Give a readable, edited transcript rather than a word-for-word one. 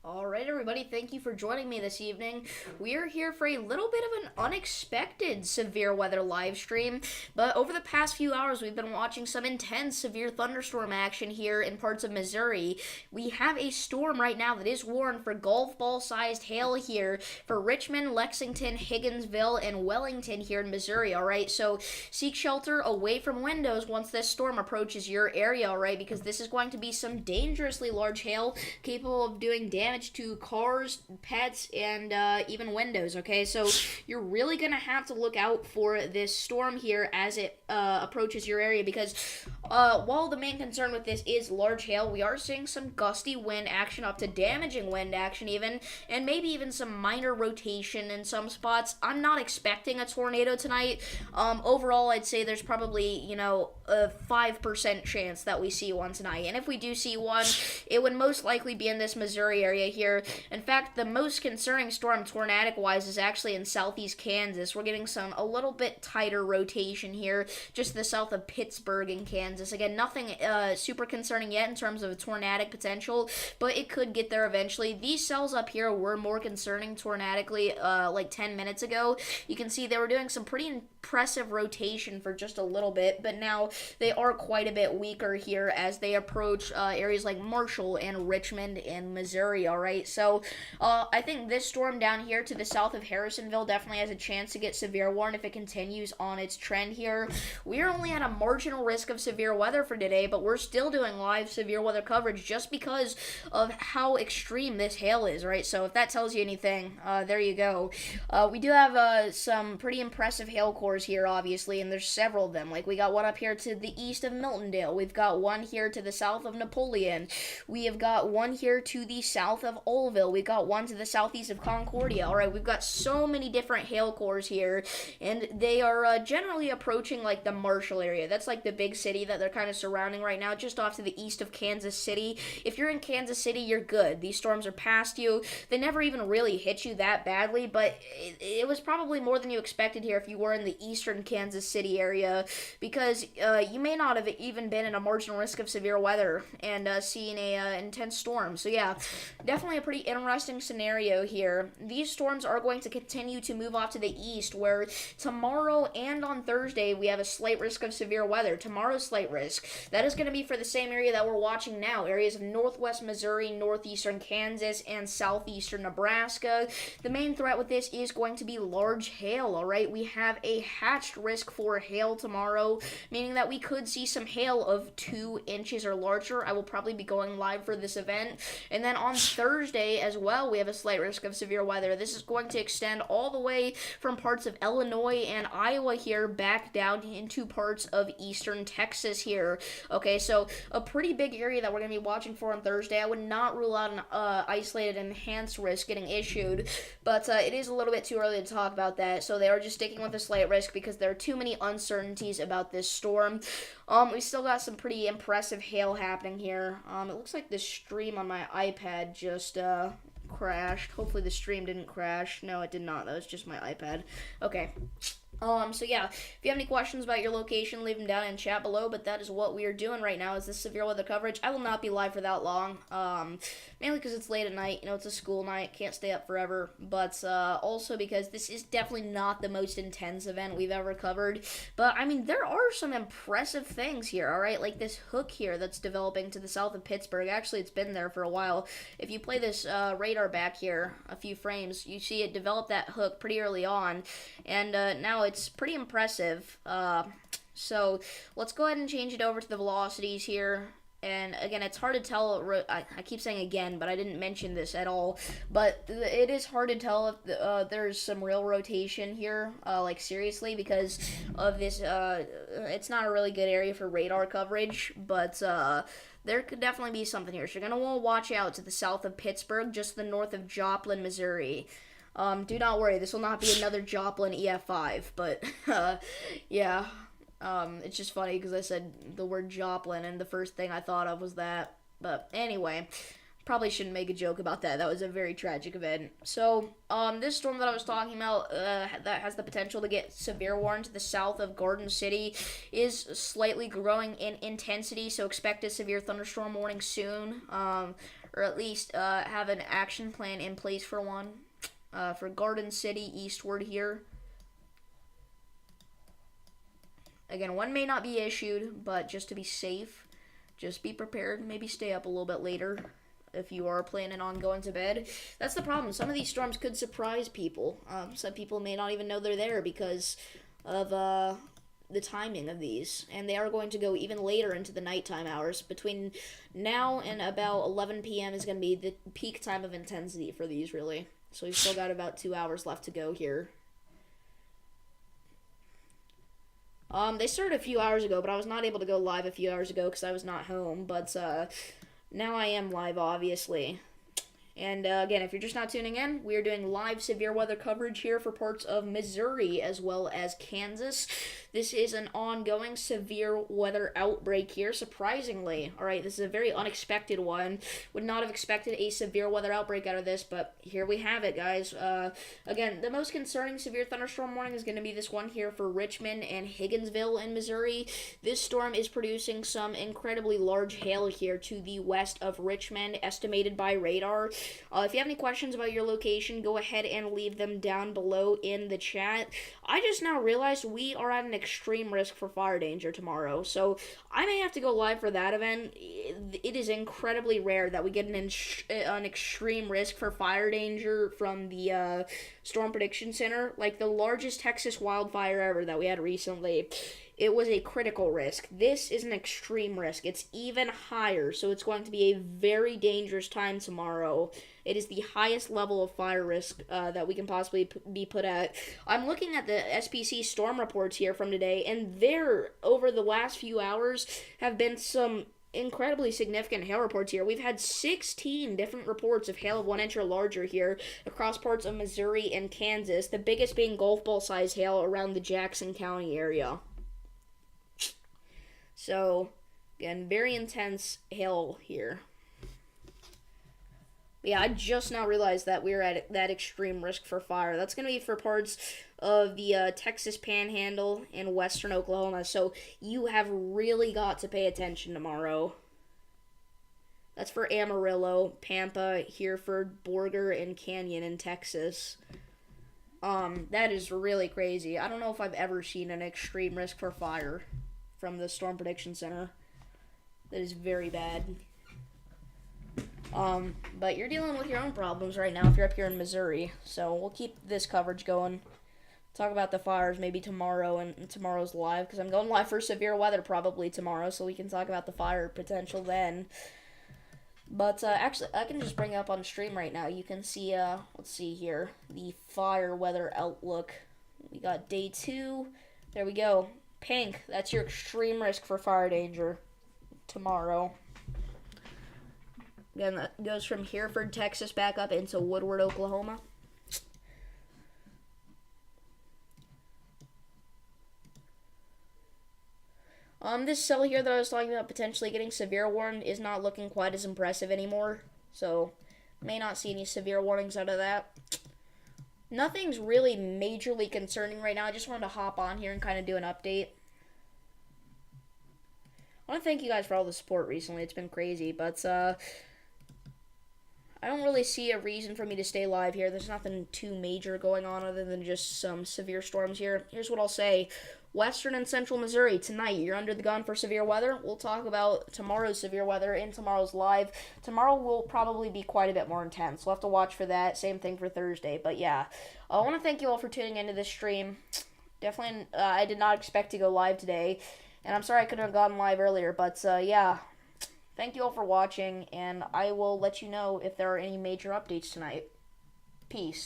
Alright, everybody, thank you for joining me this evening. We are here for a little bit of an unexpected severe weather live stream, but over the past few hours, we've been watching some intense severe thunderstorm action here in parts of Missouri. We have a storm right now that is warned for golf ball sized hail here for Richmond, Lexington, Higginsville, and Wellington here in Missouri, alright? So seek shelter away from windows once this storm approaches your area, alright? Because this is going to be some dangerously large hail capable of doing damage to cars, pets, and even windows, okay? So you're really going to have to look out for this storm here as it approaches your area because while the main concern with this is large hail, we are seeing some gusty wind action up to damaging wind action even, and maybe even some minor rotation in some spots. I'm not expecting a tornado tonight. Overall, I'd say there's probably, a 5% chance that we see one tonight. And if we do see one, it would most likely be in this Missouri area here. In fact, the most concerning storm tornadic-wise is actually in southeast Kansas. We're getting a little bit tighter rotation here, just to the south of Pittsburgh in Kansas. Again, nothing super concerning yet in terms of a tornadic potential, but it could get there eventually. These cells up here were more concerning tornadically like 10 minutes ago. You can see they were doing some pretty impressive rotation for just a little bit, but now they are quite a bit weaker here as they approach areas like Marshall and Richmond in Missouri, alright? So I think this storm down here to the south of Harrisonville definitely has a chance to get severe warned if it continues on its trend here. We are only at a marginal risk of severe weather for today, but we're still doing live severe weather coverage just because of how extreme this hail is, right? So if that tells you anything, there you go. We do have some pretty impressive hail cores here, obviously, and there's several of them. Like, we got one up here to the east of Miltondale. We've got one here to the south of Napoleon. We have got one here to the south of Oldville. We've got one to the southeast of Concordia. All right, we've got so many different hail cores here, and they are generally approaching like the Marshall area. That's like the big city that they're kind of surrounding right now, just off to the east of Kansas City. If you're in Kansas City, you're good. These storms are past you. They never even really hit you that badly, but it was probably more than you expected here if you were in the eastern Kansas City area, because you may not have even been in a marginal risk of severe weather and seen a intense storm. So yeah, definitely a pretty interesting scenario here. These storms are going to continue to move off to the east, where tomorrow and on Thursday we have a slight risk of severe weather. Tomorrow's slight risk, that is going to be for the same area that we're watching now, areas of northwest Missouri, northeastern Kansas, and southeastern Nebraska. The main threat with this is going to be large hail, alright? We have a hatched risk for hail tomorrow, meaning that we could see some hail of 2 inches or larger. I will probably be going live for this event. And then on Thursday as well, we have a slight risk of severe weather. This is going to extend all the way from parts of Illinois and Iowa here back down into parts of eastern Texas here. Okay, so a pretty big area that we're going to be watching for on Thursday. I would not rule out an isolated enhanced risk getting issued, but it is a little bit too early to talk about that. So they are just sticking with a slight risk because there are too many uncertainties about this storm. We still got some pretty impressive hail happening here. It looks like the stream on my iPad just crashed. Hopefully the stream didn't crash. No, it did not. That was just my iPad. Okay. So yeah, if you have any questions about your location, leave them down in chat below, but that is what we are doing right now, is this severe weather coverage. I will not be live for that long, mainly because it's late at night, it's a school night, can't stay up forever, but, also because this is definitely not the most intense event we've ever covered, but, I mean, there are some impressive things here, alright, like this hook here that's developing to the south of Pittsburgh. Actually, it's been there for a while. If you play this, radar back here a few frames, you see it develop that hook pretty early on, and, now it's pretty impressive. So let's go ahead and change it over to the velocities here. And again, it's hard to tell. I keep saying again, but I didn't mention this at all. But it is hard to tell if there's some real rotation here, like seriously, because of this. It's not a really good area for radar coverage, but there could definitely be something here. So you're gonna want to watch out to the south of Pittsburgh, just the north of Joplin, Missouri. Do not worry, this will not be another Joplin EF5, but, yeah, it's just funny because I said the word Joplin, and the first thing I thought of was that, but anyway, probably shouldn't make a joke about that. That was a very tragic event. So, this storm that I was talking about, that has the potential to get severe warned to the south of Garden City, is slightly growing in intensity, so expect a severe thunderstorm warning soon. or at least have an action plan in place for one. For Garden City eastward here. Again, one may not be issued, but just to be safe, just be prepared. Maybe stay up a little bit later if you are planning on going to bed. That's the problem. Some of these storms could surprise people. Some people may not even know they're there because of the timing of these. And they are going to go even later into the nighttime hours. Between now and about 11 p.m. is going to be the peak time of intensity for these, really. So we've still got about 2 hours left to go here. They started a few hours ago, but I was not able to go live a few hours ago because I was not home. But now I am live, obviously. And again, if you're just not tuning in, we are doing live severe weather coverage here for parts of Missouri as well as Kansas. This is an ongoing severe weather outbreak here, surprisingly. All right, this is a very unexpected one. Would not have expected a severe weather outbreak out of this, but here we have it, guys. Again, the most concerning severe thunderstorm warning is going to be this one here for Richmond and Higginsville in Missouri. This storm is producing some incredibly large hail here to the west of Richmond, estimated by radar. If you have any questions about your location, go ahead and leave them down below in the chat. I just now realized we are at an extreme risk for fire danger tomorrow, so I may have to go live for that event. It is incredibly rare that we get an extreme risk for fire danger from the Storm Prediction Center. Like the largest Texas wildfire ever that we had recently, it was a critical risk. This is an extreme risk. It's even higher, so it's going to be a very dangerous time tomorrow. It is the highest level of fire risk that we can possibly be put at. I'm looking at the SPC storm reports here from today, and there, over the last few hours, have been some incredibly significant hail reports here. We've had 16 different reports of hail of 1 inch or larger here across parts of Missouri and Kansas, the biggest being golf ball size hail around the Jackson County area. So, again, very intense hail here. Yeah, I just now realized that we're at that extreme risk for fire. That's going to be for parts of the Texas Panhandle and western Oklahoma. So you have really got to pay attention tomorrow. That's for Amarillo, Pampa, Hereford, Borger, and Canyon in Texas. That is really crazy. I don't know if I've ever seen an extreme risk for fire from the Storm Prediction Center. That is very bad. But you're dealing with your own problems right now if you're up here in Missouri. So we'll keep this coverage going. Talk about the fires maybe tomorrow and tomorrow's live, because I'm going live for severe weather probably tomorrow, so we can talk about the fire potential then. But actually, I can just bring it up on stream right now. You can see, let's see here, the fire weather outlook. We got day 2. There we go. Pink, that's your extreme risk for fire danger tomorrow. Again, that goes from Hereford, Texas, back up into Woodward, Oklahoma. This cell here that I was talking about potentially getting severe warned is not looking quite as impressive anymore. So, may not see any severe warnings out of that. Nothing's really majorly concerning right now. I just wanted to hop on here and kind of do an update. I want to thank you guys for all the support recently. It's been crazy, but I don't really see a reason for me to stay live here. There's nothing too major going on other than just some severe storms here. Here's what I'll say. Western and central Missouri, tonight, you're under the gun for severe weather. We'll talk about tomorrow's severe weather in tomorrow's live. Tomorrow will probably be quite a bit more intense. We'll have to watch for that. Same thing for Thursday. But yeah, I want to thank you all for tuning into this stream. Definitely, I did not expect to go live today. And I'm sorry I couldn't have gotten live earlier. But yeah, thank you all for watching. And I will let you know if there are any major updates tonight. Peace.